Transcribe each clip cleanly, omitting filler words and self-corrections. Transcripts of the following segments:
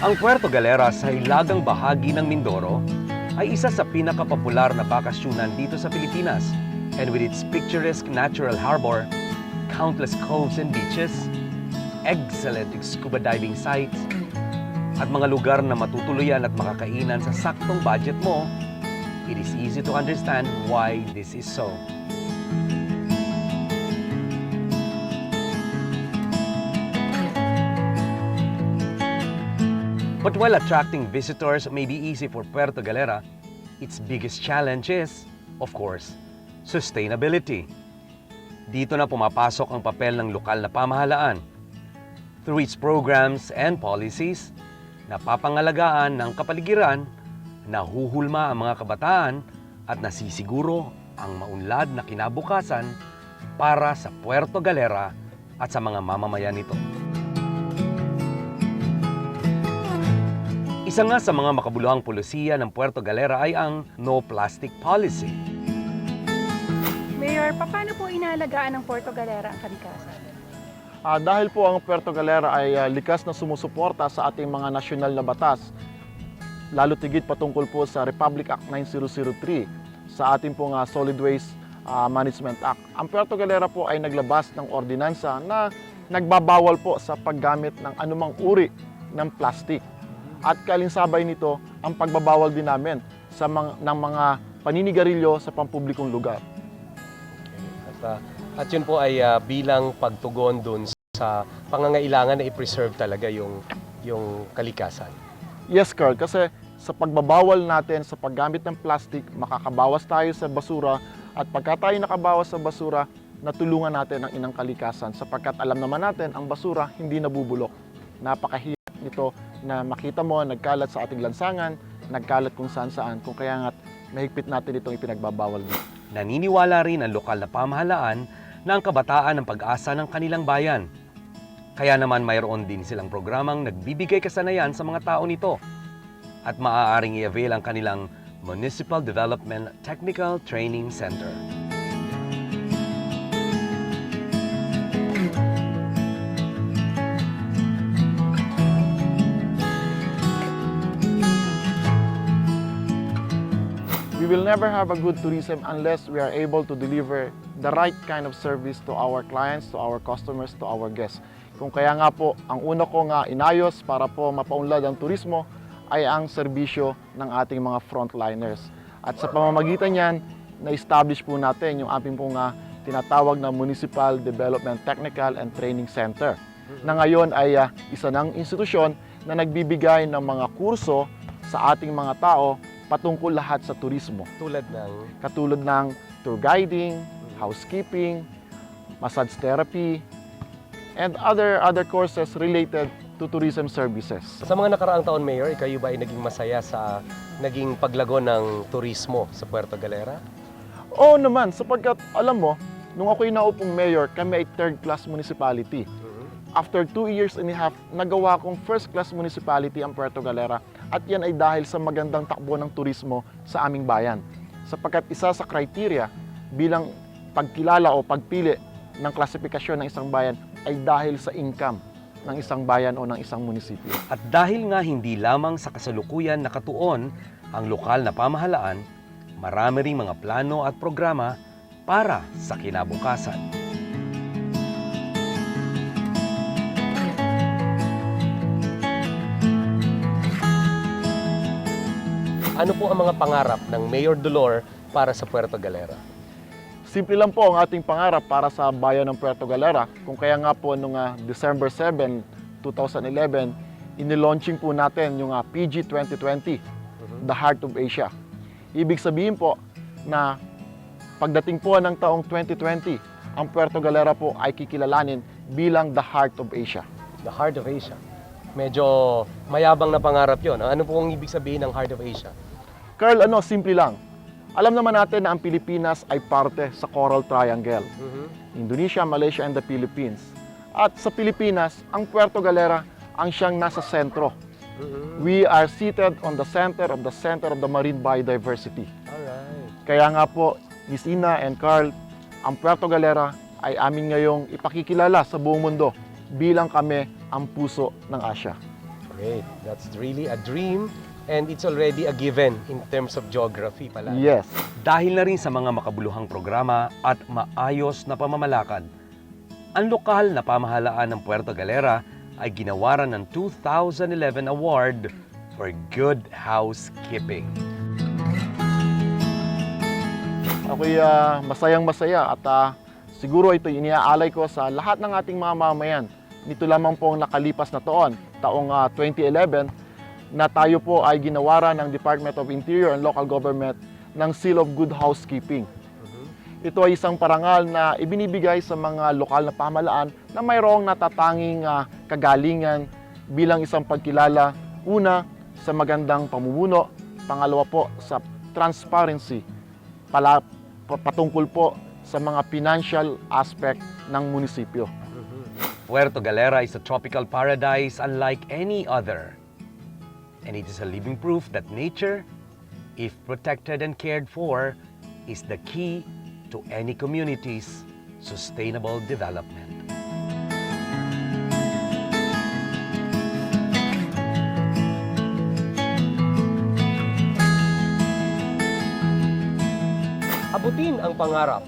Ang Puerto Galera sa hilagang bahagi ng Mindoro ay isa sa pinakapopular na bakasyunan dito sa Pilipinas. And with its picturesque natural harbor, countless coves and beaches, excellent scuba diving sites, at mga lugar na matutuluyan at makakainan sa saktong budget mo, it is easy to understand why this is so. But while attracting visitors may be easy for Puerto Galera, its biggest challenge is, of course, sustainability. Dito na pumapasok ang papel ng lokal na pamahalaan. Through its programs and policies, napapangalagaan ng kapaligiran, nahuhulma ang mga kabataan at nasisiguro ang maunlad na kinabukasan para sa Puerto Galera at sa mga mamamayan nito. Isa nga sa mga makabuluhang pulisiya ng Puerto Galera ay ang No Plastic Policy. Mayor, paano po inaalagaan ng Puerto Galera ang kalikasan? Dahil po ang Puerto Galera ay likas na sumusuporta sa ating mga nasyonal na batas, lalo tigit patungkol po sa Republic Act 9003 sa ating pong Solid Waste Management Act. Ang Puerto Galera po ay naglabas ng ordinansa na nagbabawal po sa paggamit ng anumang uri ng plastic. At kalinsabay nito ang pagbabawal din namin ng mga paninigarilyo sa pampublikong lugar. At yun po ay bilang pagtugon dun sa pangangailangan na i-preserve talaga yung kalikasan. Yes, Carl, kasi sa pagbabawal natin sa paggamit ng plastic, makakabawas tayo sa basura at pagka tayo nakabawas sa basura, natulungan natin ang inang kalikasan sapagkat alam naman natin ang basura hindi nabubulok. Napakahirap nito na makita mo nagkalat sa ating lansangan, nagkalat kung saan-saan, kung kaya nga mahigpit natin itong ipinagbabawal dito. Naniniwala rin ang lokal na pamahalaan na ang kabataan ang pag-asa ng kanilang bayan. Kaya naman mayroon din silang programang nagbibigay kasanayan sa mga tao nito at maaaring i-avail ang kanilang Municipal Development Technical Training Center. We will never have a good tourism unless we are able to deliver the right kind of service to our clients, to our customers, to our guests. Kung kaya nga po, ang una ko nga inayos para po mapaunlad ang turismo ay ang serbisyo ng ating mga frontliners. At sa pamamagitan niyan, na-establish po natin yung ating pong tinatawag na Municipal Development Technical and Training Center na ngayon ay isa ng institusyon na nagbibigay ng mga kurso sa ating mga tao patungkol lahat sa turismo. Katulad ng tour guiding, housekeeping, massage therapy, and other courses related to tourism services. Sa mga nakaraang taon, Mayor, kayo ba ay naging masaya sa naging paglago ng turismo sa Puerto Galera? Oo naman, sapagkat alam mo, nung ako'y naupong mayor, kami ay third-class municipality. After 2 years and a half, nagawa kong first-class municipality ang Puerto Galera at yan ay dahil sa magandang takbo ng turismo sa aming bayan. Sapagkat isa sa criteria bilang pagkilala o pagpili ng klasifikasyon ng isang bayan ay dahil sa income ng isang bayan o ng isang munisipyo. At dahil nga hindi lamang sa kasalukuyan nakatuon ang lokal na pamahalaan, marami ring mga plano at programa para sa kinabukasan. Ano po ang mga pangarap ng Mayor Dolor para sa Puerto Galera? Simple lang po ang ating pangarap para sa bayan ng Puerto Galera. Kung kaya nga po noong December 7, 2011, inilaunching po natin yung PG 2020, The Heart of Asia. Ibig sabihin po na pagdating po ng taong 2020, ang Puerto Galera po ay kikilalanin bilang The Heart of Asia. The Heart of Asia. Medyo mayabang na pangarap yun. Ano po ang ibig sabihin ng Heart of Asia? Carl, simple lang. Alam naman natin na ang Pilipinas ay parte sa Coral Triangle. Indonesia, Malaysia, and the Philippines. At sa Pilipinas, ang Puerto Galera ang siyang nasa sentro. We are seated on the center of the marine biodiversity. Alright. Kaya nga po, Miss Ina and Carl, ang Puerto Galera ay amin ngayong ipakikilala sa buong mundo bilang kami ang puso ng Asia. Great. That's really a dream and it's already a given in terms of geography pala. Yes. Dahil na rin sa mga makabuluhang programa at maayos na pamamalakad, ang lokal na pamahalaan ng Puerto Galera ay ginawaran ng 2011 award for good housekeeping. Ako'y masayang-masaya at siguro ito iniaalay ko sa lahat ng ating mga mamamayan. Nito lamang po ang nakalipas na taong 2011, na tayo po ay ginawaran ng Department of Interior and Local Government ng Seal of Good Housekeeping. Ito ay isang parangal na ibinibigay sa mga lokal na pamahalaan na mayroong natatanging kagalingan bilang isang pagkilala, una, sa magandang pamumuno, pangalawa po sa transparency, patungkol po sa mga financial aspect ng munisipyo. Puerto Galera is a tropical paradise unlike any other. And it is a living proof that nature, if protected and cared for, is the key to any community's sustainable development. Abutin ang pangarap.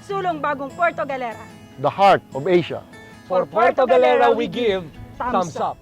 Sulong bagong Puerto Galera. The heart of Asia. For Puerto Galera, we give thumbs up.